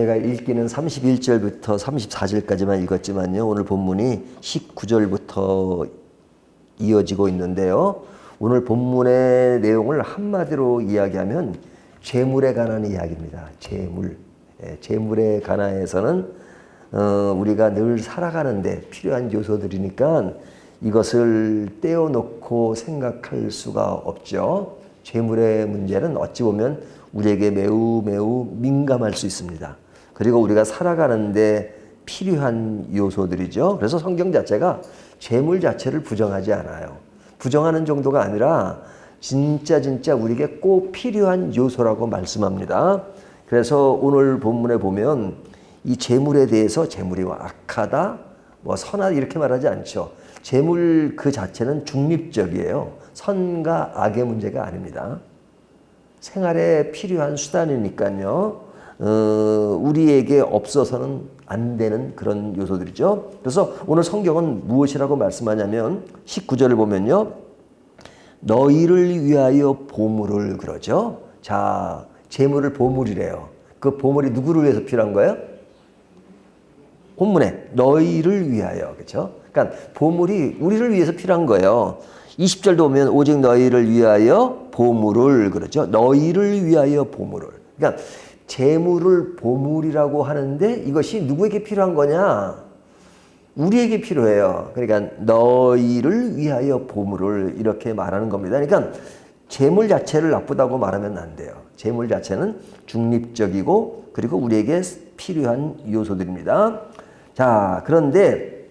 저희가 읽기는 31절부터 34절까지만 읽었지만요. 오늘 본문이 19절부터 이어지고 있는데요. 오늘 본문의 내용을 한마디로 이야기하면 재물에 관한 이야기입니다. 재물. 재물에 관해서는 우리가 늘 살아가는데 필요한 요소들이니까 이것을 떼어놓고 생각할 수가 없죠. 재물의 문제는 어찌 보면 우리에게 매우 민감할 수 있습니다. 그리고 우리가 살아가는데 필요한 요소들이죠. 그래서 성경 자체가 재물 자체를 부정하지 않아요. 부정하는 정도가 아니라 진짜 우리에게 꼭 필요한 요소라고 말씀합니다. 그래서 오늘 본문에 보면 이 재물에 대해서 재물이 악하다, 선하다 이렇게 말하지 않죠. 재물 그 자체는 중립적이에요. 선과 악의 문제가 아닙니다. 생활에 필요한 수단이니까요. 우리에게 없어서는 안 되는 그런 요소들이죠. 그래서 오늘 성경은 무엇이라고 말씀하냐면 19절을 보면요. 너희를 위하여 보물을 그러죠. 자, 재물을 보물이래요. 그 보물이 누구를 위해서 필요한 거예요? 본문에 너희를 위하여, 그렇죠? 그러니까 보물이 우리를 위해서 필요한 거예요. 20절도 보면 오직 너희를 위하여 보물을 그러죠. 너희를 위하여 보물을. 그러니까 재물을 보물이라고 하는데 이것이 누구에게 필요한 거냐? 우리에게 필요해요. 그러니까 너희를 위하여 보물을 이렇게 말하는 겁니다. 그러니까 재물 자체를 나쁘다고 말하면 안 돼요. 재물 자체는 중립적이고 그리고 우리에게 필요한 요소들입니다. 자, 그런데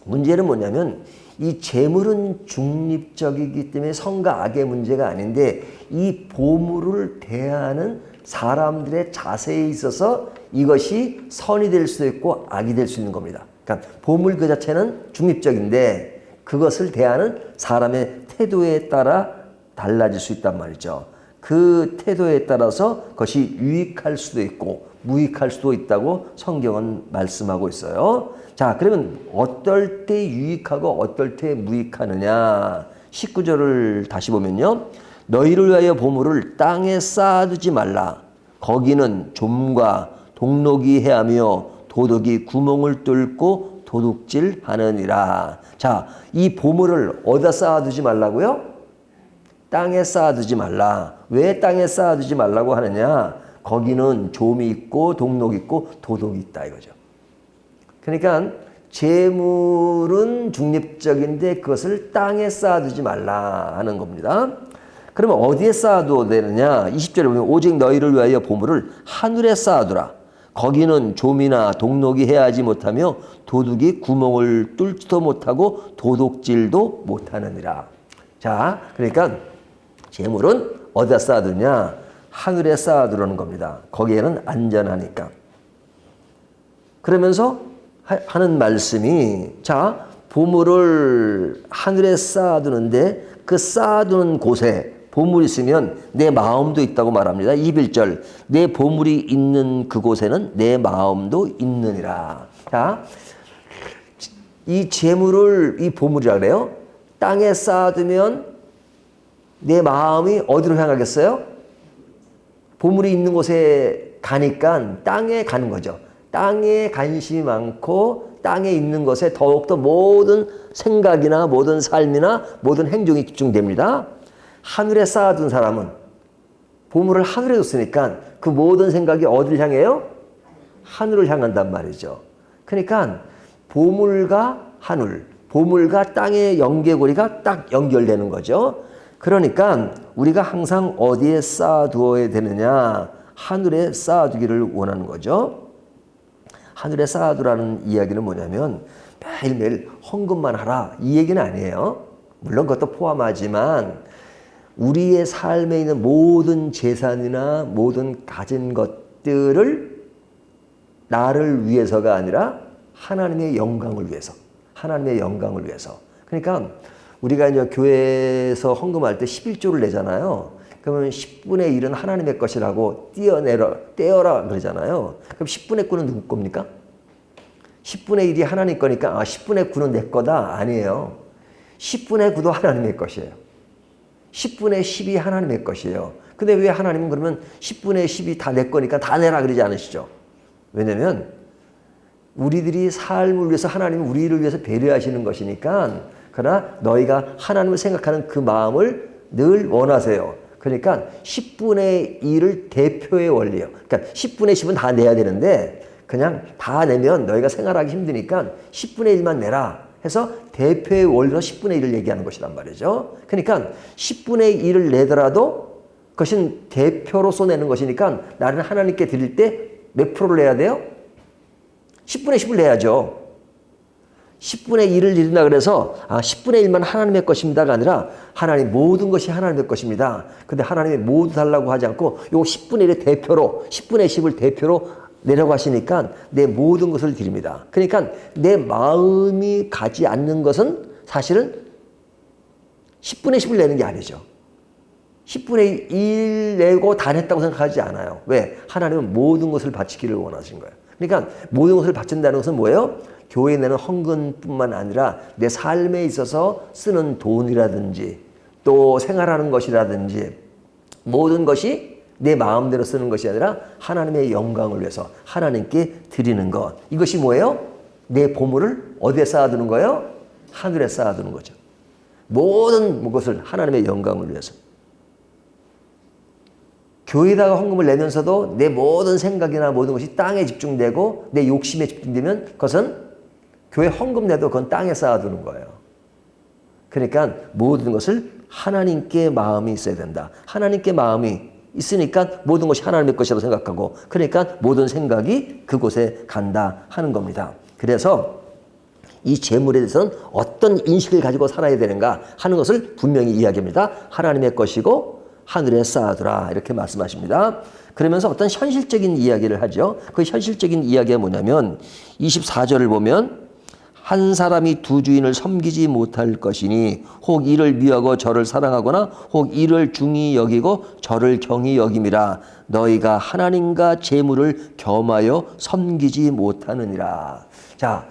문제는 뭐냐면 이 재물은 중립적이기 때문에 선과 악의 문제가 아닌데 이 보물을 대하는 사람들의 자세에 있어서 이것이 선이 될 수도 있고 악이 될 수 있는 겁니다. 그러니까 보물 그 자체는 중립적인데 그것을 대하는 사람의 태도에 따라 달라질 수 있단 말이죠. 그 태도에 따라서 그것이 유익할 수도 있고 무익할 수도 있다고 성경은 말씀하고 있어요. 자, 그러면 어떨 때 유익하고 어떨 때 무익하느냐. 19절을 다시 보면요. 너희를 위하여 보물을 땅에 쌓아두지 말라. 거기는 좀과 동록이 해하며 도둑이 구멍을 뚫고 도둑질하느니라. 자, 이 보물을 어디다 쌓아두지 말라고요? 땅에 쌓아두지 말라. 왜 땅에 쌓아두지 말라고 하느냐? 거기는 좀이 있고 동록이 있고 도둑이 있다 이거죠. 그러니까 재물은 중립적인데 그것을 땅에 쌓아두지 말라 하는 겁니다. 그러면 어디에 쌓아둬야 되느냐? 20절에 보면 오직 너희를 위하여 보물을 하늘에 쌓아두라. 거기는 좀이나 동록이 해하지 못하며 도둑이 구멍을 뚫지도 못하고 도둑질도 못하느니라. 자, 그러니까 재물은 어디다 쌓아두냐? 하늘에 쌓아두라는 겁니다. 거기에는 안전하니까. 그러면서 하는 말씀이 자, 보물을 하늘에 쌓아두는데 그 쌓아두는 곳에 보물이 있으면 내 마음도 있다고 말합니다. 21절 내 보물이 있는 그곳에는 내 마음도 있느니라. 자, 이 재물을 이 보물이라 그래요. 땅에 쌓아두면 내 마음이 어디로 향하겠어요? 보물이 있는 곳에 가니까 땅에 가는 거죠. 땅에 관심이 많고 땅에 있는 것에 더욱더 모든 생각이나 모든 삶이나 모든 행동이 집중됩니다. 하늘에 쌓아둔 사람은 보물을 하늘에 뒀으니까 그 모든 생각이 어디를 향해요? 하늘을 향한단 말이죠. 그러니까 보물과 하늘, 보물과 땅의 연계고리가 딱 연결되는 거죠. 그러니까 우리가 항상 어디에 쌓아두어야 되느냐? 하늘에 쌓아두기를 원하는 거죠. 하늘에 쌓아두라는 이야기는 뭐냐면 매일매일 헌금만 하라 이 얘기는 아니에요. 물론 그것도 포함하지만 우리의 삶에 있는 모든 재산이나 모든 가진 것들을 나를 위해서가 아니라 하나님의 영광을 위해서, 하나님의 영광을 위해서. 그러니까 우리가 이제 교회에서 헌금할 때 11조를 내잖아요. 그러면 10분의 1은 하나님의 것이라고 떼어라 그러잖아요. 그럼 10분의 9는 누구 겁니까? 10분의 1이 하나님 거니까 10분의 9는 내 거다? 아니에요. 10분의 9도 하나님의 것이에요. 10분의 10이 하나님의 것이에요. 근데 왜 하나님은 그러면 10분의 10이 다 내 거니까 다 내라 그러지 않으시죠? 왜냐면 우리들이 삶을 위해서 하나님은 우리를 위해서 배려하시는 것이니까 그러나 너희가 하나님을 생각하는 그 마음을 늘 원하세요. 그러니까 10분의 1을 대표의 원리예요. 그러니까 10분의 10은 다 내야 되는데 그냥 다 내면 너희가 생활하기 힘드니까 10분의 1만 내라 해서 대표의 원리로 10분의 1을 얘기하는 것이란 말이죠. 그러니까 10분의 1을 내더라도 그것은 대표로서 내는 것이니까 나는 하나님께 드릴 때 몇 프로를 내야 돼요? 10분의 10을 내야죠. 10분의 1을 드린다 그래서 10분의 1만 하나님의 것입니다가 아니라 하나님 모든 것이 하나님의 것입니다. 근데 하나님이 모두 달라고 하지 않고 요 10분의 1의 대표로 10분의 10을 대표로 내라고 하시니까 내 모든 것을 드립니다. 그러니까 내 마음이 가지 않는 것은 사실은 10분의 10을 내는 게 아니죠. 10분의 1 내고 다 냈다고 생각하지 않아요. 왜? 하나님은 모든 것을 바치기를 원하신 거예요. 그러니까 모든 것을 바친다는 것은 뭐예요? 교회에 내는 헌금뿐만 아니라 내 삶에 있어서 쓰는 돈이라든지 또 생활하는 것이라든지 모든 것이 내 마음대로 쓰는 것이 아니라 하나님의 영광을 위해서 하나님께 드리는 것. 이것이 뭐예요? 내 보물을 어디에 쌓아두는 거예요? 하늘에 쌓아두는 거죠. 모든 것을 하나님의 영광을 위해서. 교회에다가 헌금을 내면서도 내 모든 생각이나 모든 것이 땅에 집중되고 내 욕심에 집중되면 그것은 교회 헌금 내도 그건 땅에 쌓아두는 거예요. 그러니까 모든 것을 하나님께 마음이 있어야 된다. 하나님께 마음이 있으니까 모든 것이 하나님의 것이라고 생각하고 그러니까 모든 생각이 그곳에 간다 하는 겁니다. 그래서 이 재물에 대해서는 어떤 인식을 가지고 살아야 되는가 하는 것을 분명히 이야기합니다. 하나님의 것이고 하늘에 쌓아두라 이렇게 말씀하십니다. 그러면서 어떤 현실적인 이야기를 하죠. 그 현실적인 이야기가 뭐냐면 24절을 보면 한 사람이 두 주인을 섬기지 못할 것이니 혹 이를 미워하고 저를 사랑하거나 혹 이를 중히 여기고 저를 경히 여김이라 너희가 하나님과 재물을 겸하여 섬기지 못하느니라. 자,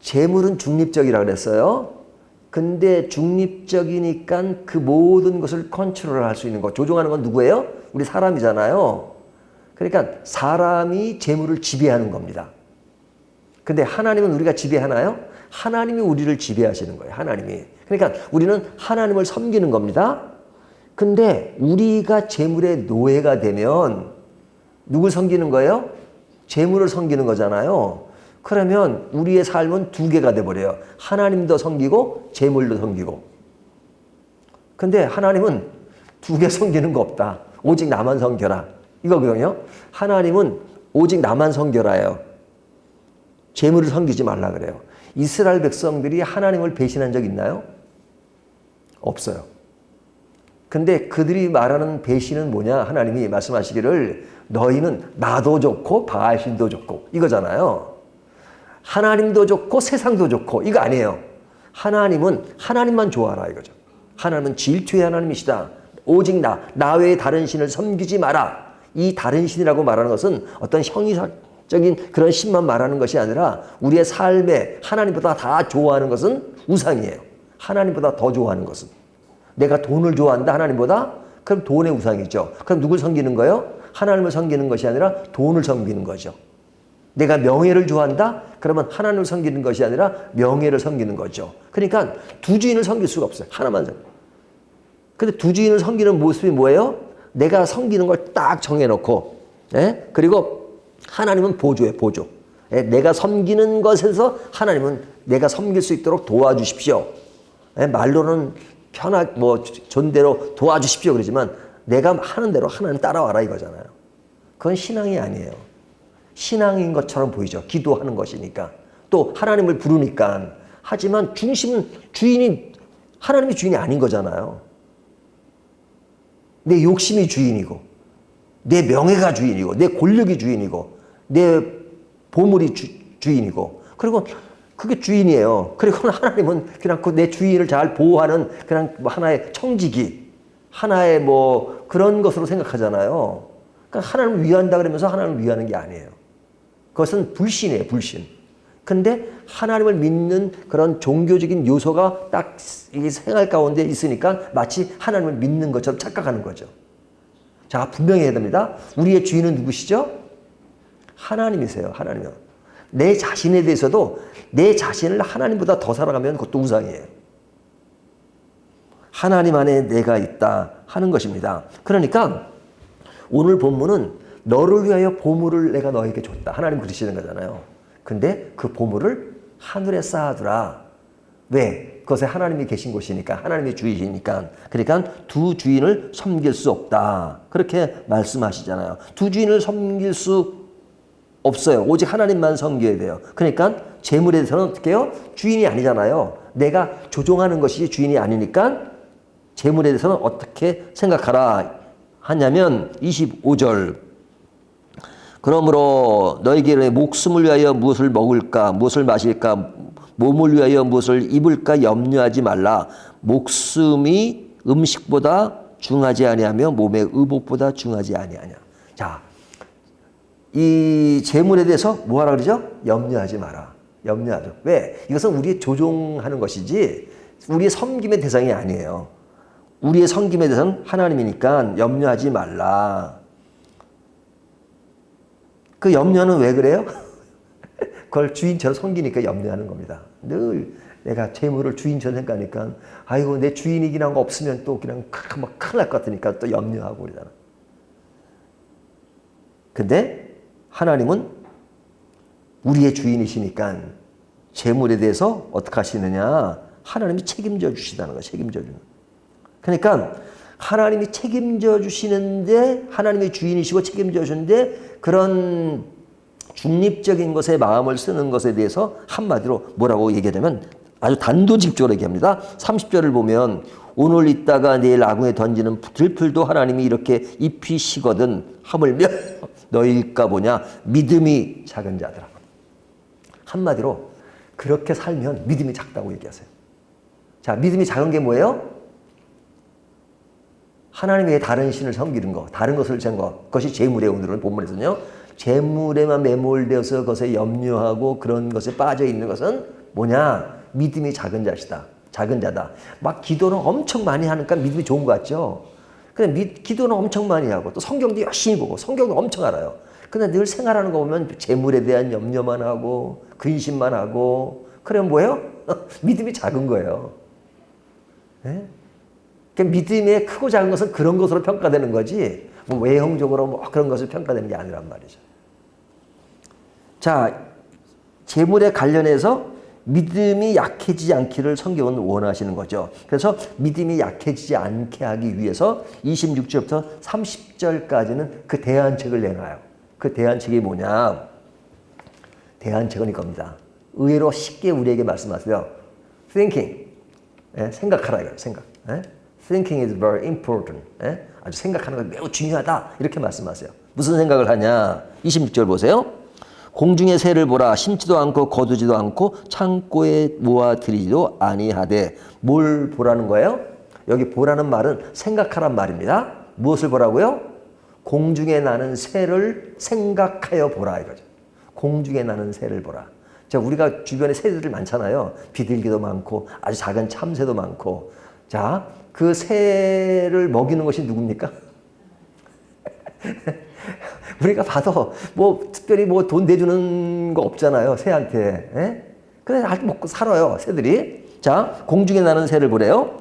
재물은 중립적이라고 그랬어요. 근데 중립적이니까 그 모든 것을 컨트롤할 수 있는 것, 조종하는 건 누구예요? 우리 사람이잖아요. 그러니까 사람이 재물을 지배하는 겁니다. 근데 하나님은 우리가 지배하나요? 하나님이 우리를 지배하시는 거예요. 하나님이. 그러니까 우리는 하나님을 섬기는 겁니다. 근데 우리가 재물의 노예가 되면 누굴 섬기는 거예요? 재물을 섬기는 거잖아요. 그러면 우리의 삶은 두 개가 돼버려요. 하나님도 섬기고 재물도 섬기고. 근데 하나님은 두 개 섬기는 거 없다. 오직 나만 섬겨라. 이거거든요. 하나님은 오직 나만 섬겨라예요. 재물을 섬기지 말라 그래요. 이스라엘 백성들이 하나님을 배신한 적 있나요? 없어요. 근데 그들이 말하는 배신은 뭐냐? 하나님이 말씀하시기를 너희는 나도 좋고 바알신도 좋고 이거잖아요. 하나님도 좋고 세상도 좋고 이거 아니에요. 하나님은 하나님만 좋아하라 이거죠. 하나님은 질투의 하나님이시다. 오직 나 외에 다른 신을 섬기지 마라. 이 다른 신이라고 말하는 것은 어떤 형이적인 그런 신만 말하는 것이 아니라 우리의 삶에 하나님보다 다 좋아하는 것은 우상이에요. 하나님보다 더 좋아하는 것은. 내가 돈을 좋아한다 하나님보다? 그럼 돈의 우상이죠. 그럼 누굴 섬기는 거예요? 하나님을 섬기는 것이 아니라 돈을 섬기는 거죠. 내가 명예를 좋아한다? 그러면 하나님을 섬기는 것이 아니라 명예를 섬기는 거죠. 그러니까 두 주인을 섬길 수가 없어요. 하나만 섬겨. 근데 두 주인을 섬기는 모습이 뭐예요? 내가 섬기는 걸 딱 정해놓고, 그리고 하나님은 보조예요, 보조. 내가 섬기는 것에서 하나님은 내가 섬길 수 있도록 도와주십시오. 말로는 존대로 도와주십시오. 그러지만 내가 하는 대로 하나님 따라와라 이거잖아요. 그건 신앙이 아니에요. 신앙인 것처럼 보이죠. 기도하는 것이니까. 또 하나님을 부르니까. 하지만 중심은 하나님이 주인이 아닌 거잖아요. 내 욕심이 주인이고, 내 명예가 주인이고, 내 권력이 주인이고, 내 보물이 주인이고, 그리고 그게 주인이에요. 그리고 하나님은 그냥 내 주인을 잘 보호하는 그냥 하나의 청지기, 하나의 그런 것으로 생각하잖아요. 그러니까 하나님을 위한다 그러면서 하나님을 위하는 게 아니에요. 그것은 불신이에요, 불신. 근데 하나님을 믿는 그런 종교적인 요소가 딱 이 생활 가운데 있으니까 마치 하나님을 믿는 것처럼 착각하는 거죠. 자, 분명히 해야 됩니다. 우리의 주인은 누구시죠? 하나님이세요. 하나님이요. 내 자신에 대해서도 내 자신을 하나님보다 더 살아가면 그것도 우상이에요. 하나님 안에 내가 있다 하는 것입니다. 그러니까 오늘 본문은 너를 위하여 보물을 내가 너에게 줬다. 하나님 그러시는 거잖아요. 근데 그 보물을 하늘에 쌓아두라. 왜? 그것에 하나님이 계신 곳이니까. 하나님이 주인이니까. 그러니까 두 주인을 섬길 수 없다. 그렇게 말씀하시잖아요. 두 주인을 섬길 수 없어요. 오직 하나님만 섬겨야 돼요. 그러니까 재물에 대해서는 어떻게 해요? 주인이 아니잖아요. 내가 조종하는 것이 주인이 아니니까 재물에 대해서는 어떻게 생각하라 하냐면 25절 그러므로 너에게 목숨을 위하여 무엇을 먹을까 무엇을 마실까 몸을 위하여 무엇을 입을까 염려하지 말라. 목숨이 음식보다 중하지 아니하며 몸의 의복보다 중하지 아니하냐. 자, 이 재물에 대해서 뭐하라 그러죠? 염려하지 마라. 염려하죠. 왜? 이것은 우리의 조종하는 것이지 우리의 섬김의 대상이 아니에요. 우리의 섬김에 대해서는 하나님이니까 염려하지 말라. 그 염려는 왜 그래요? 그걸 주인처럼 섬기니까 염려하는 겁니다. 늘 내가 재물을 주인처럼 생각하니까 아이고 내 주인이긴 한 거 없으면 또 그냥 막 큰일 날 것 같으니까 또 염려하고 그러잖아. 근데 하나님은 우리의 주인이시니까 재물에 대해서 어떻게 하시느냐? 하나님이 책임져 주시다는 거예요. 책임져 주는. 그러니까 하나님이 책임져 주시는데 하나님의 주인이시고 책임져 주시는데 그런 중립적인 것에 마음을 쓰는 것에 대해서 한마디로 뭐라고 얘기하냐면 아주 단도직입적으로 얘기합니다. 30절을 보면 오늘 있다가 내일 아궁에 던지는 들풀도 하나님이 이렇게 입히시거든 하물며 너일까 보냐 믿음이 작은 자들아. 한마디로 그렇게 살면 믿음이 작다고 얘기하세요. 자, 믿음이 작은 게 뭐예요? 하나님의 다른 신을 섬기는 거, 다른 것을 잰 것, 그것이 재물의 오늘은 본문에서는요. 재물에만 매몰되어서 그것에 염려하고 그런 것에 빠져 있는 것은 뭐냐? 믿음이 작은 자시다. 작은 자다. 막 기도는 엄청 많이 하니까 믿음이 좋은 것 같죠? 근데 기도는 엄청 많이 하고 또 성경도 열심히 보고 성경도 엄청 알아요. 근데 늘 생활하는 거 보면 재물에 대한 염려만 하고 근심만 하고 그러면 뭐예요? 믿음이 작은 거예요. 네? 그러니까 믿음의 크고 작은 것은 그런 것으로 평가되는 거지 뭐 외형적으로 뭐 그런 것을 평가되는 게 아니란 말이죠. 자, 재물에 관련해서 믿음이 약해지지 않기를 성경은 원하시는 거죠. 그래서 믿음이 약해지지 않게 하기 위해서 26절부터 30절까지는 그 대안책을 내놔요. 그 대안책이 뭐냐? 대안책은 이겁니다. 의외로 쉽게 우리에게 말씀하세요. Thinking, 생각하라 이거예요. 생각. Thinking is very important. 아주 생각하는 건 매우 중요하다. 이렇게 말씀하세요. 무슨 생각을 하냐? 26절 보세요. 공중의 새를 보라. 심지도 않고 거두지도 않고 창고에 모아들이지도 아니하되. 뭘 보라는 거예요? 여기 보라는 말은 생각하란 말입니다. 무엇을 보라고요? 공중에 나는 새를 생각하여 보라 이거죠. 공중에 나는 새를 보라. 자, 우리가 주변에 새들이 많잖아요. 비둘기도 많고 아주 작은 참새도 많고. 자, 그 새를 먹이는 것이 누굽니까? 우리가 봐도 뭐 특별히 뭐 돈 내주는 거 없잖아요. 새한테. 그래 아주 먹고 살아요. 새들이. 자, 공중에 나는 새를 보래요.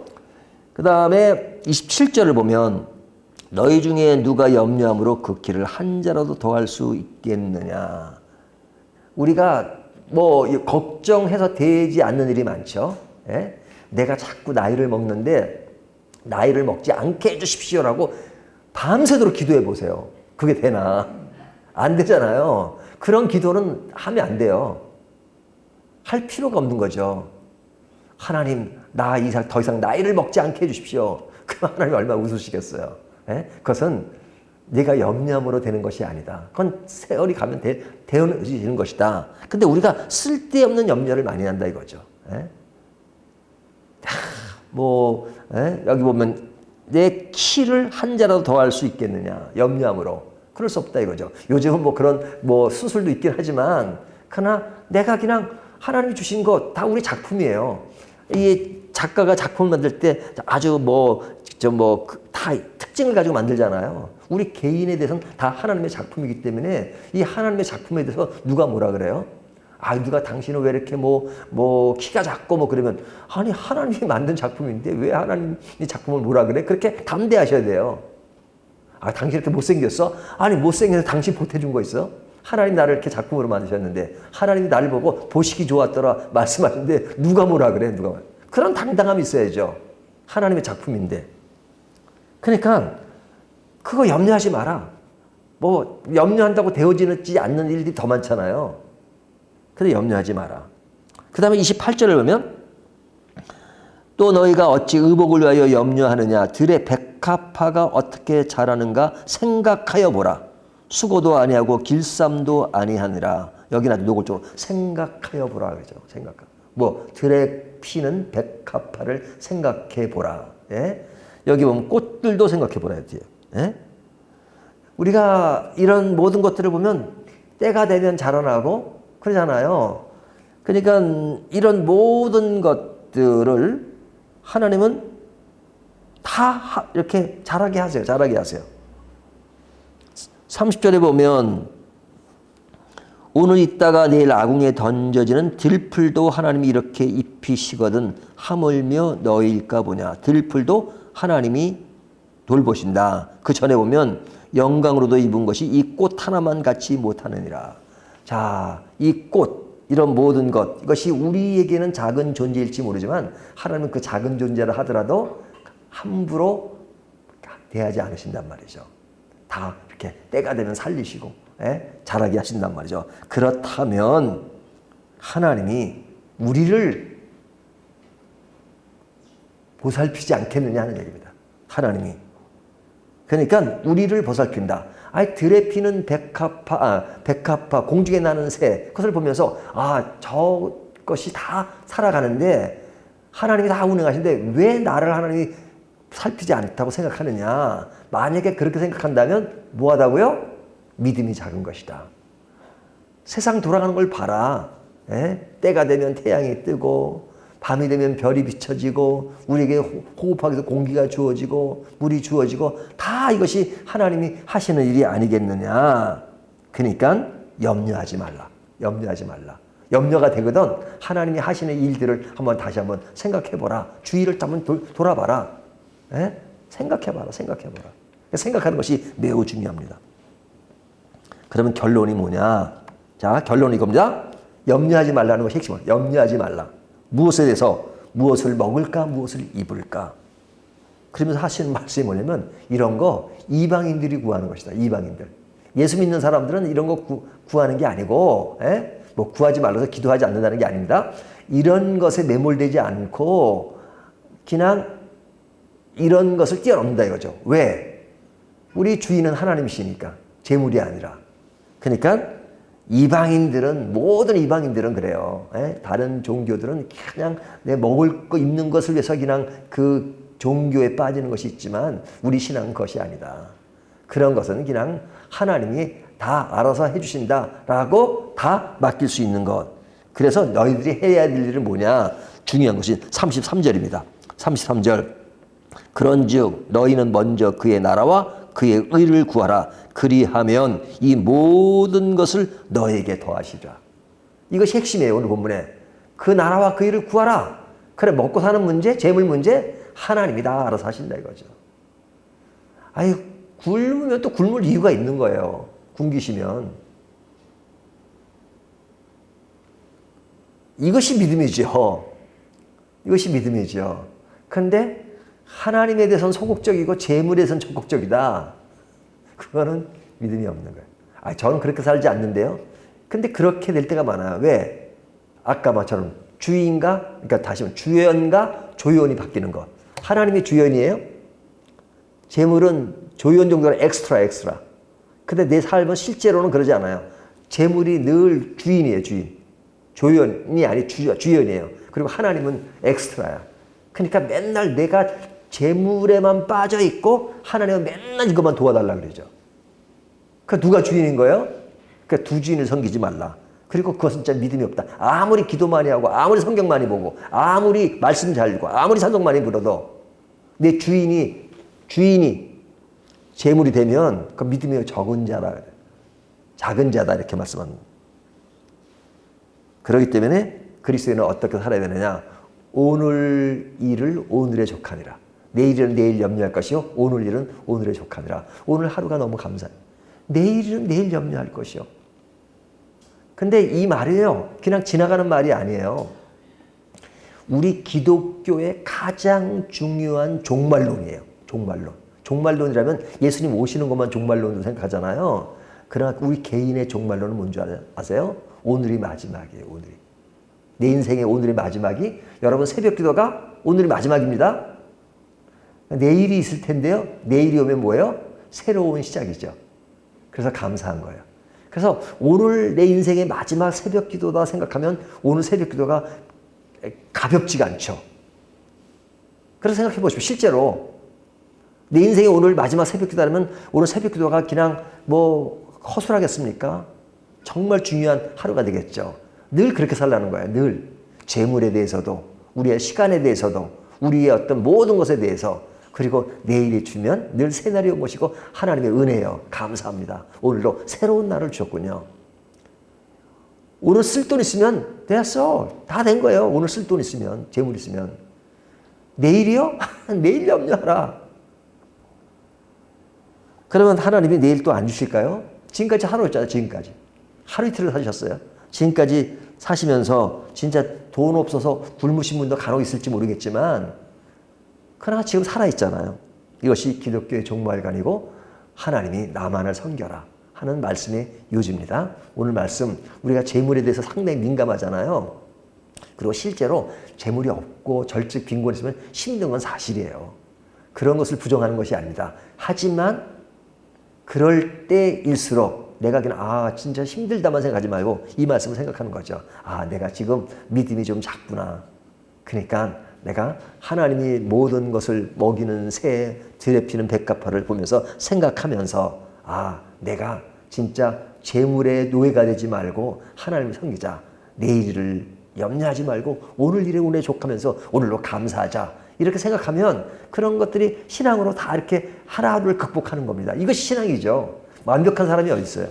그 다음에 27절을 보면 너희 중에 누가 염려함으로 그 길을 한 자라도 더할 수 있겠느냐. 우리가 뭐 걱정해서 되지 않는 일이 많죠. 내가 자꾸 나이를 먹는데 나이를 먹지 않게 해주십시오라고 밤새도록 기도해 보세요. 그게 되나? 안 되잖아요. 그런 기도는 하면 안 돼요. 할 필요가 없는 거죠. 하나님, 나 더 이상 나이를 먹지 않게 해주십시오. 그럼 하나님 얼마나 웃으시겠어요. 그것은 네가 염려함으로 되는 것이 아니다. 그건 세월이 가면 되어지는 것이다. 근데 우리가 쓸데없는 염려를 많이 한다 이거죠. 여기 보면 내 키를 한 자라도 더할 수 있겠느냐. 염려함으로. 그럴 수 없다 이거죠. 요즘은 뭐 그런 뭐 수술도 있긴 하지만 그러나 내가 그냥 하나님이 주신 거 다 우리 작품이에요. 이 작가가 작품을 만들 때 아주 다 특징을 가지고 만들잖아요. 우리 개인에 대해서는 다 하나님의 작품이기 때문에 이 하나님의 작품에 대해서 누가 뭐라 그래요? 아, 누가 당신은 왜 이렇게 키가 작고 그러면, 아니, 하나님이 만든 작품인데 왜 하나님이 작품을 뭐라 그래? 그렇게 담대하셔야 돼요. 아, 당신 이렇게 못생겼어? 아니, 못생겨서 당신 보태준 거 있어? 하나님 나를 이렇게 작품으로 만드셨는데, 하나님이 나를 보고 보시기 좋았더라 말씀하시는데, 누가 뭐라 그래? 누가. 그런 당당함이 있어야죠. 하나님의 작품인데. 그러니까, 그거 염려하지 마라. 염려한다고 되어지지 않는 일들이 더 많잖아요. 근데 염려하지 마라. 그 다음에 28절을 보면 또 너희가 어찌 의복을 위하여 염려하느냐 들의 백합화가 어떻게 자라는가 생각하여 보라. 수고도 아니하고 길쌈도 아니하느라. 여기는 아주 노골적으로 생각하여 보라 그러죠. 들에 피는 백합화를 생각해 보라. 예? 여기 보면 꽃들도 생각해 보라 해요. 예? 우리가 이런 모든 것들을 보면 때가 되면 자라나고 그러잖아요. 그러니까 이런 모든 것들을 하나님은 다 이렇게 자라게 하세요. 자라게 하세요. 30절에 보면 오늘 있다가 내일 아궁이에 던져지는 들풀도 하나님이 이렇게 입히시거든 하물며 너희일까 보냐. 들풀도 하나님이 돌보신다. 그 전에 보면 영광으로도 입은 것이 이 꽃 하나만 갖지 못하느니라. 자, 이 꽃, 이런 모든 것, 이것이 우리에게는 작은 존재일지 모르지만 하나님은 그 작은 존재를 하더라도 함부로 대하지 않으신단 말이죠. 다 이렇게 때가 되면 살리시고 자라게 하신단 말이죠. 그렇다면 하나님이 우리를 보살피지 않겠느냐 하는 얘기입니다. 하나님이. 그러니까 우리를 보살핀다. 들에 피는 백합화, 공중에 나는 새, 그것을 보면서, 저것이 다 살아가는데, 하나님이 다 운행하시는데, 왜 나를 하나님이 살피지 않다고 생각하느냐. 만약에 그렇게 생각한다면, 뭐 하다고요? 믿음이 작은 것이다. 세상 돌아가는 걸 봐라. 때가 되면 태양이 뜨고, 밤이 되면 별이 비춰지고 우리에게 호흡하기 위해서 공기가 주어지고 물이 주어지고 다 이것이 하나님이 하시는 일이 아니겠느냐. 그러니까 염려하지 말라. 염려하지 말라. 염려가 되거든 하나님이 하시는 일들을 다시 한번 생각해보라. 주위를 한번 돌아봐라. 생각해봐라. 생각해봐라. 생각하는 것이 매우 중요합니다. 그러면 결론이 뭐냐. 자, 결론이 이겁니다. 염려하지 말라는 것이 핵심이에요. 염려하지 말라. 무엇에 대해서 무엇을 먹을까 무엇을 입을까. 그러면서 하시는 말씀이 뭐냐면 이런 거 이방인들이 구하는 것이다. 이방인들. 예수 믿는 사람들은 이런 거 구하는 게 아니고 구하지 말라서 기도하지 않는다는 게 아닙니다. 이런 것에 매몰되지 않고 그냥 이런 것을 뛰어넘는다 이거죠. 왜? 우리 주인은 하나님이시니까 재물이 아니라. 그러니까 이방인들은 모든 이방인들은 그래요. 다른 종교들은 그냥 내 먹을 거 입는 것을 위해서 그냥 그 종교에 빠지는 것이 있지만 우리 신앙은 그것이 아니다. 그런 것은 그냥 하나님이 다 알아서 해주신다라고 다 맡길 수 있는 것. 그래서 너희들이 해야 될 일은 뭐냐. 중요한 것이 33절입니다. 33절. 그런즉 너희는 먼저 그의 나라와 그의 의를 구하라. 그리하면 이 모든 것을 너에게 더하시리라. 이것이 핵심이에요. 오늘 본문에. 그 나라와 그 일을 구하라. 그래, 먹고 사는 문제, 재물 문제 하나님이 다 알아서 하신다 이거죠. 굶으면 또 굶을 이유가 있는 거예요. 굶기시면. 이것이 믿음이죠. 이것이 믿음이죠. 그런데 하나님에 대해서는 소극적이고 재물에 대해서는 적극적이다. 그거는 믿음이 없는 거예요. 저는 그렇게 살지 않는데요. 근데 그렇게 될 때가 많아요. 왜? 아까 말처럼 그러니까 다시 말하면 주연과 조연이 바뀌는 것. 하나님이 주연이에요. 재물은 조연 정도는 엑스트라. 근데 내 삶은 실제로는 그러지 않아요. 재물이 늘 주인이에요. 주인. 조연이 아니 주연이에요. 그리고 하나님은 엑스트라야. 그러니까 맨날 내가 재물에만 빠져 있고 하나님은 맨날 이것만 도와달라 그러죠. 그러니까 누가 주인인 거예요? 그러니까 두 주인을 섬기지 말라. 그리고 그것은 진짜 믿음이 없다. 아무리 기도 많이 하고 아무리 성경 많이 보고 아무리 말씀 잘 읽고 아무리 찬송 많이 불어도 내 주인이 재물이 되면 그 믿음이 적은 자라, 작은 자다 이렇게 말씀합니다. 그렇기 때문에 그리스도인은 어떻게 살아야 되느냐? 오늘 일을 오늘에 족하니라. 내일은 내일 염려할 것이요 오늘 일은 오늘에 족하니라. 오늘 하루가 너무 감사해요. 내일은 내일 염려할 것이요. 근데 이 말이에요, 그냥 지나가는 말이 아니에요. 우리 기독교의 가장 중요한 종말론이에요. 종말론. 종말론이라면 예수님 오시는 것만 종말론으로 생각하잖아요. 그러나 우리 개인의 종말론은 뭔지 아세요? 오늘이 마지막이에요. 오늘이. 내 인생의 오늘의 마지막이, 여러분 새벽 기도가 오늘이 마지막입니다. 내일이 있을 텐데요. 내일이 오면 뭐예요? 새로운 시작이죠. 그래서 감사한 거예요. 그래서 오늘 내 인생의 마지막 새벽 기도다 생각하면 오늘 새벽 기도가 가볍지가 않죠. 그래서 생각해 보십시오. 실제로 내 인생의 오늘 마지막 새벽 기도라면 오늘 새벽 기도가 그냥 뭐 허술하겠습니까? 정말 중요한 하루가 되겠죠. 늘 그렇게 살라는 거예요. 늘 재물에 대해서도, 우리의 시간에 대해서도, 우리의 어떤 모든 것에 대해서, 그리고 내일이 주면 늘 새날이 모시고 하나님의 은혜요. 감사합니다. 오늘도 새로운 날을 주셨군요. 오늘 쓸 돈 있으면 됐어. 다 된 거예요. 오늘 쓸 돈 있으면, 재물 있으면. 내일이요? 내일 염려하라. 그러면 하나님이 내일 또 안 주실까요? 지금까지 하루였잖아요. 지금까지. 하루 이틀을 사셨어요. 지금까지 사시면서 진짜 돈 없어서 굶으신 분도 간혹 있을지 모르겠지만 그러나 지금 살아있잖아요. 이것이 기독교의 종말관이고 하나님이 나만을 섬겨라 하는 말씀의 요지입니다. 오늘 말씀, 우리가 재물에 대해서 상당히 민감하잖아요. 그리고 실제로 재물이 없고 절직 빈곤이 있으면 힘든 건 사실이에요. 그런 것을 부정하는 것이 아닙니다. 하지만 그럴 때일수록 내가 그냥 진짜 힘들다만 생각하지 말고 이 말씀을 생각하는 거죠. 내가 지금 믿음이 좀 작구나. 그러니까 내가 하나님이 모든 것을 먹이는 새, 들에 피는 백합화를 보면서 생각하면서 내가 진짜 재물의 노예가 되지 말고 하나님을 섬기자. 내일을 염려하지 말고 오늘 일에 오늘 족하면서 오늘로 감사하자. 이렇게 생각하면 그런 것들이 신앙으로 다 이렇게 하루하루를 극복하는 겁니다. 이것이 신앙이죠. 완벽한 사람이 어디 있어요?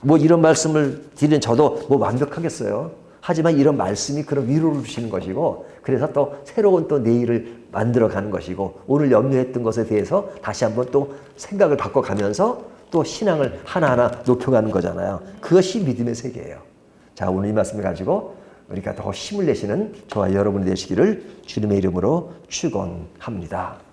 뭐 이런 말씀을 드리는 저도 뭐 완벽하겠어요. 하지만 이런 말씀이 그런 위로를 주시는 것이고, 그래서 또 새로운 또 내일을 만들어가는 것이고, 오늘 염려했던 것에 대해서 다시 한번 또 생각을 바꿔가면서 또 신앙을 하나하나 높여가는 거잖아요. 그것이 믿음의 세계예요. 자, 오늘 이 말씀을 가지고 우리가 더 힘을 내시는 저와 여러분이 되시기를 주님의 이름으로 축원합니다.